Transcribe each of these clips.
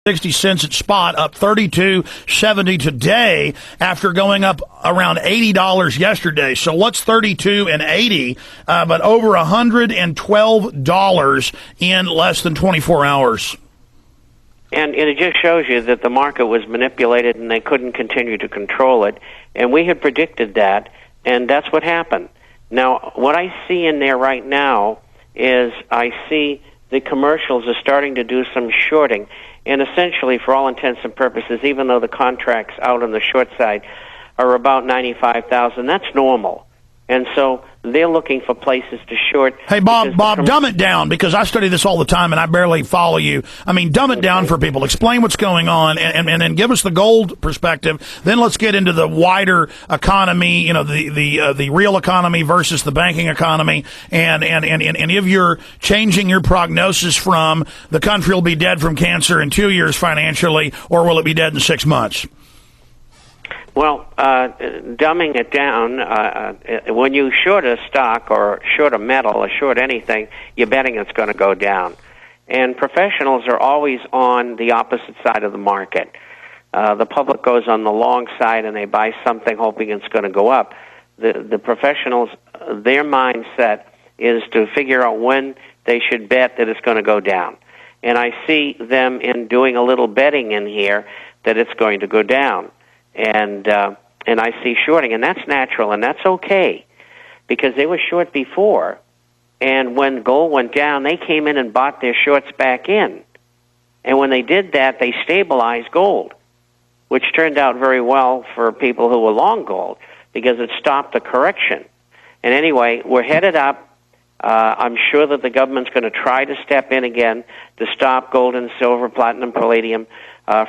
60 cents at spot, up 32.70 today after going up around $80 yesterday. So what's 32 and 80? But over $112 in less than 24 hours. And it just shows you that the market was manipulated and they couldn't continue to control it. And we had predicted that, and that's what happened. Now, what I see in there right now is I see the commercials are starting to do some shorting. And essentially, for all intents and purposes, even though the contracts out on the short side are about 95,000, that's normal. And so they're looking for places to short. Hey, Bob, dumb it down, because I study this all the time and I barely follow you. I mean, dumb it down for people. Explain what's going on and give us the gold perspective. Then let's get into the wider economy, you know, the real economy versus the banking economy. And if you're changing your prognosis from the country will be dead from cancer in 2 years financially, or will it be dead in 6 months? Well, dumbing it down, when you short a stock or short a metal or short anything, you're betting it's going to go down. And professionals are always on the opposite side of the market. The public goes on the long side and they buy something hoping it's going to go up. The professionals, their mindset is to figure out when they should bet that it's going to go down. And I see them in doing a little betting in here that it's going to go down. And I see shorting, and that's natural, and that's okay, because they were short before, and when gold went down, they came in and bought their shorts back in. And when they did that, they stabilized gold, which turned out very well for people who were long gold, because it stopped the correction. And anyway, we're headed up. I'm sure that the government's going to try to step in again to stop gold and silver, platinum, palladium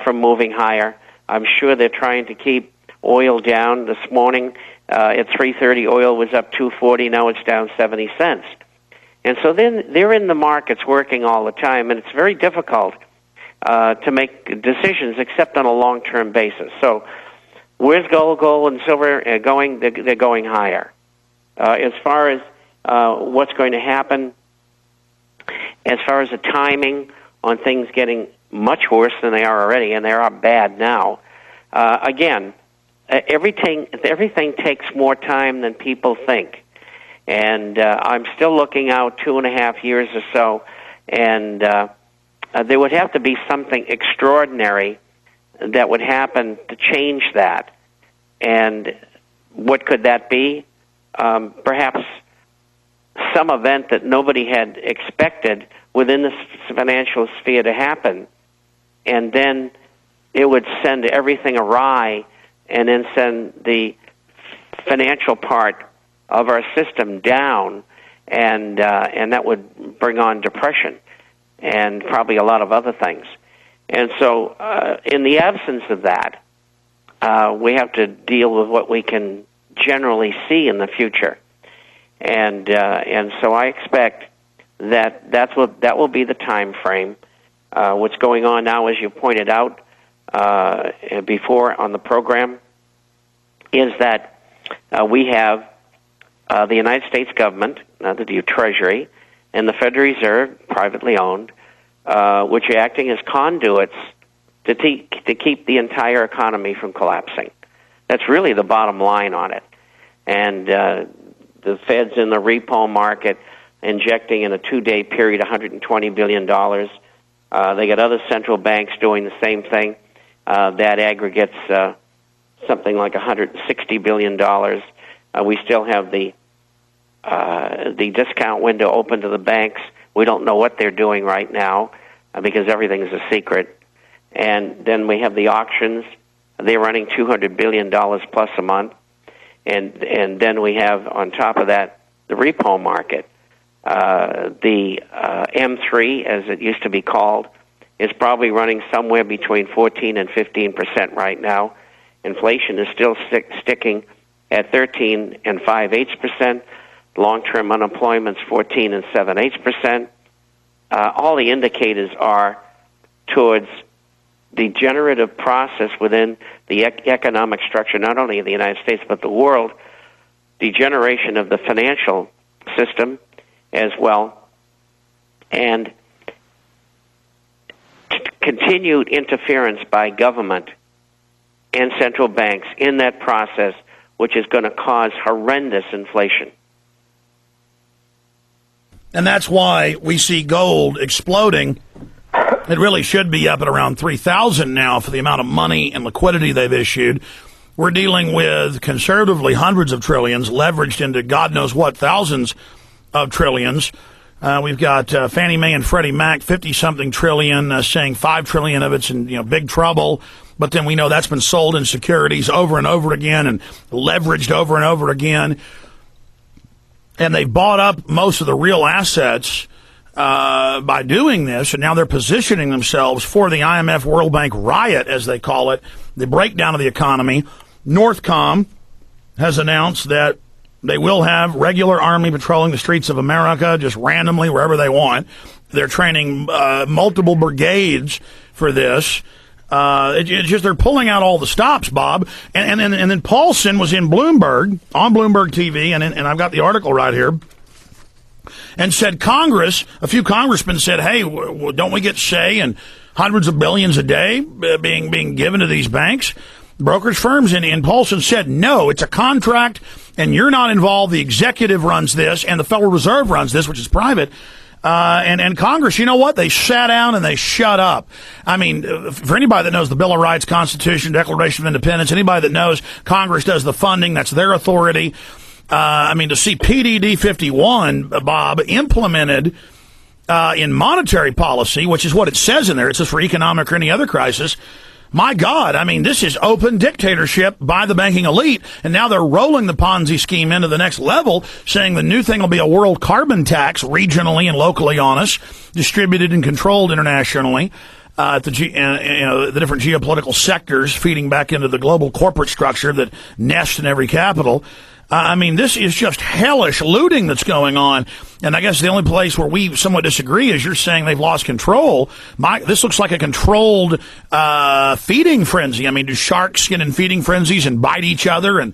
from moving higher. I'm sure they're trying to keep oil down. This morning at 3:30, oil was up 2.40. Now it's down 70 cents. And so then they're in the markets working all the time, and it's very difficult to make decisions except on a long-term basis. So where's gold and silver going? They're going higher. As far as what's going to happen, as far as the timing on things getting much worse than they are already, and they are bad now. Again, everything takes more time than people think. And I'm still looking out 2.5 years or so, and there would have to be something extraordinary that would happen to change that. And what could that be? Perhaps some event that nobody had expected within the financial sphere to happen, and then it would send everything awry and then send the financial part of our system down, and that would bring on depression and probably a lot of other things. And so in the absence of that, we have to deal with what we can generally see in the future. And so I expect that will be the time frame. What's going on now, as you pointed out before on the program, is that we have the United States government, the Treasury, and the Federal Reserve, privately owned, which are acting as conduits to keep the entire economy from collapsing. That's really the bottom line on it. And the Fed's in the repo market, injecting in a 2-day period $120 billion. They got other central banks doing the same thing. That aggregates something like $160 billion. We still have the discount window open to the banks. We don't know what they're doing right now because everything is a secret. And then we have the auctions. They're running $200 billion plus a month. And then we have, on top of that, the repo market. The M3, as it used to be called, is probably running somewhere between 14 and 15% right now. Inflation is still sticking at 13 and 5/8%. Long-term unemployment's 14 and 7/8%. All the indicators are towards the generative process within the economic structure, not only of the United States but the world, degeneration of the financial system as well. And continued interference by government and central banks in that process, which is going to cause horrendous inflation. And that's why we see gold exploding. It really should be up at around 3,000 now for the amount of money and liquidity they've issued. We're dealing with conservatively hundreds of trillions leveraged into God knows what, thousands of trillions. We've got Fannie Mae and Freddie Mac, 50-something trillion, saying $5 trillion of it's in big trouble. But then we know that's been sold in securities over and over again and leveraged over and over again. And they've bought up most of the real assets by doing this, and now they're positioning themselves for the IMF World Bank riot, as they call it, the breakdown of the economy. Northcom has announced that they will have regular Army patrolling the streets of America just randomly wherever they want. They're training multiple brigades for this. It's just they're pulling out all the stops, Bob. And then Paulson was in Bloomberg, on Bloomberg TV, and I've got the article right here, and said Congress, a few congressmen said, hey, don't we get say in hundreds of billions a day being given to these banks, brokerage firms? And Paulson said, no, it's a contract, and you're not involved. The executive runs this, and the Federal Reserve runs this, which is private. And Congress, you know what? They sat down and they shut up. I mean, for anybody that knows the Bill of Rights, Constitution, Declaration of Independence, anybody that knows Congress does the funding, that's their authority. To see PDD 51, Bob, implemented in monetary policy, which is what it says in there. It says for economic or any other crisis. My God, I mean, this is open dictatorship by the banking elite, and now they're rolling the Ponzi scheme into the next level, saying the new thing will be a world carbon tax, regionally and locally on us, distributed and controlled internationally, the different geopolitical sectors feeding back into the global corporate structure that nests in every capital. This is just hellish looting that's going on. And I guess the only place where we somewhat disagree is you're saying they've lost control. This looks like a controlled feeding frenzy. I mean, do sharks get in feeding frenzies and bite each other and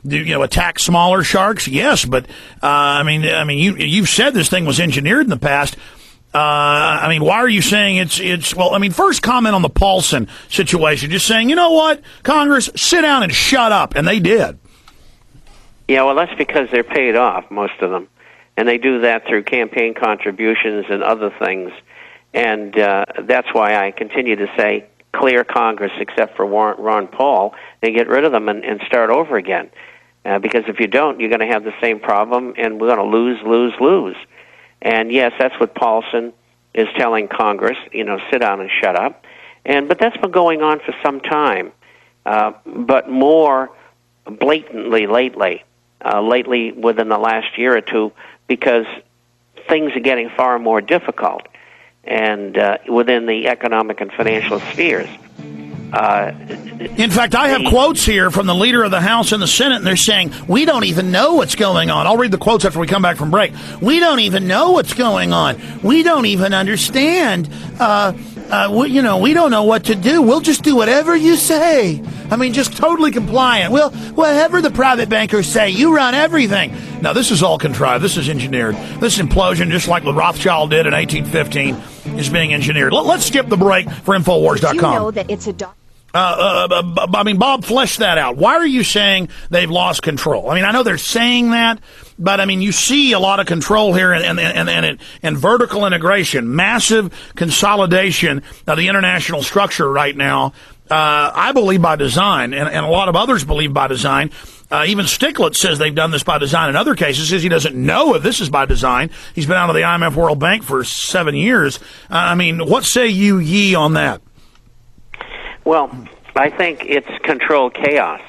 attack smaller sharks? Yes, but you've said this thing was engineered in the past. Why are you saying it's first comment on the Paulson situation, just saying, you know what, Congress, sit down and shut up. And they did. Yeah, well, that's because they're paid off, most of them. And they do that through campaign contributions and other things. And that's why I continue to say clear Congress except for Ron Paul and get rid of them and start over again. Because if you don't, you're going to have the same problem, and we're going to lose. And, yes, that's what Paulson is telling Congress, sit down and shut up. But that's been going on for some time, but more blatantly lately within the last year or two, because things are getting far more difficult and within the economic and financial spheres. In fact, I have quotes here from the leader of the House and the Senate, and they're saying, we don't even know what's going on. I'll read the quotes after we come back from break. We don't even know what's going on. We don't even understand. We don't know what to do. We'll just do whatever you say. Just totally compliant. Well, whatever the private bankers say, you run everything. Now, this is all contrived. This is engineered. This implosion, just like the Rothschild did in 1815, is being engineered. Let's skip the break for Infowars.com. You know that it's a Bob, flesh that out. Why are you saying they've lost control? I know they're saying that, but you see a lot of control here and vertical integration, massive consolidation of the international structure right now. I believe by design, and a lot of others believe by design. Even Stiglitz says they've done this by design in other cases. Says he doesn't know if this is by design. He's been out of the IMF World Bank for 7 years. What say you ye on that? Well, I think it's controlled chaos,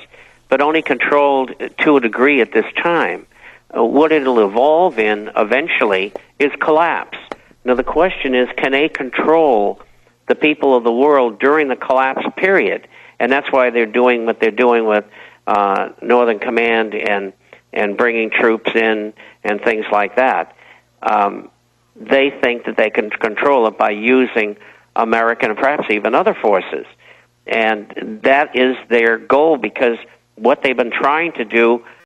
but only controlled to a degree at this time. What it'll evolve in eventually is collapse. Now, the question is, can they control the people of the world during the collapse period? And that's why they're doing what they're doing with Northern Command and bringing troops in and things like that. They think that they can control it by using American and perhaps even other forces. And that is their goal, because what they've been trying to do